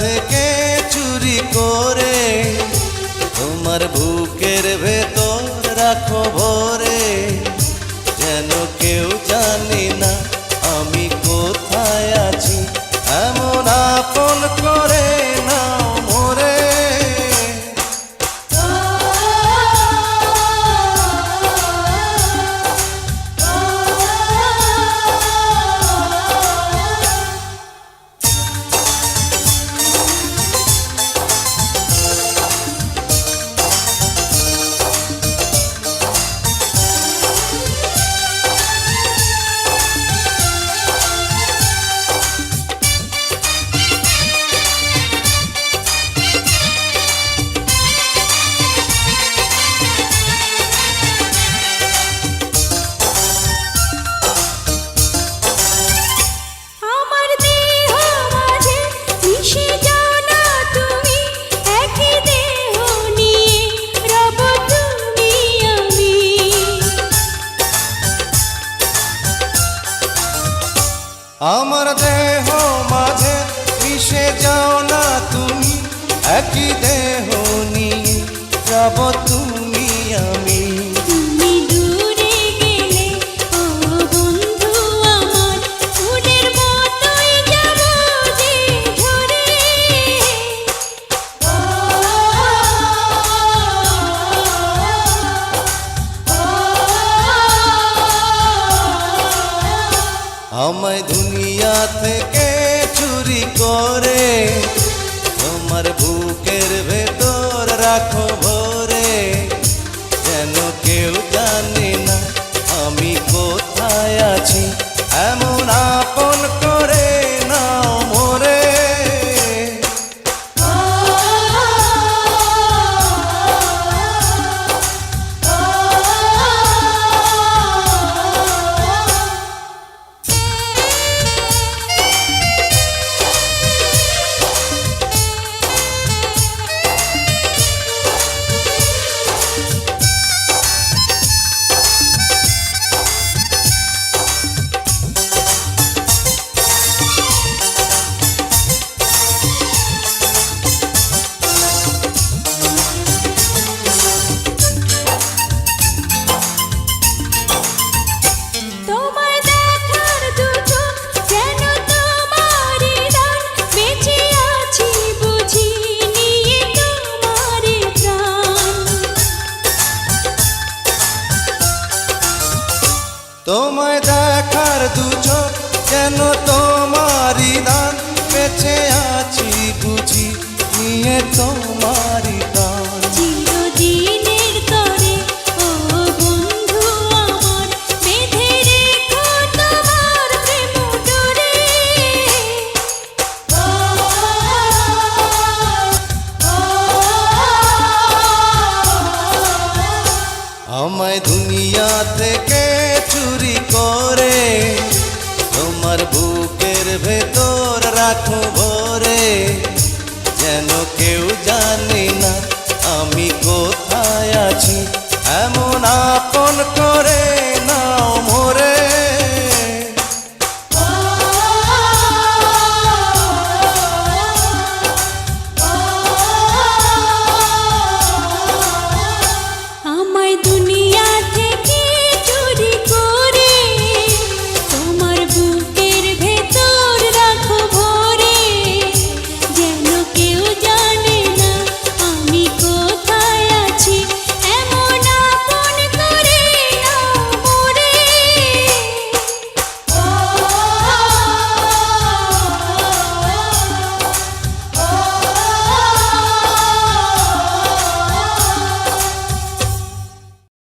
থেকে চুরি করে তোমার বুকের ভেতর রাখো ভরে, যেন কেউ জানি না আমি কোথায় আছি, এমন আপন করে নাও মোরে। আমার দেহ মাঝে মিশে যাও না তুমি, একই দেহ নিয়ে যাব তুমি আমি। তুমি দূরে গেলে ও বন্ধু আমার, ফুলের মতোই যাব যে ঝরে। আমায় দুনিয়া থেকে চুরি করে তোমার বুকের ভেতর রাখো ভরে, যেন কেউ জানে না আমি কোথায় আছি, এমন আপন করে নাও মোরে। তোমায় দেখার দু চোখ যেন তোমারই দান, বেঁচে আছি বুঝি নিয়ে তোমারই দান। চিরদিনের তরে ও বন্ধু আমার, বেঁধে রেখো তোমার প্রেম ডোরে। আমায় দুনিয়া থেকে চুরি করে তোমার বুকের ভেতর রাখো ভরে, যেন কেউ জানে না আমি কোথায় আছি, এমন আপন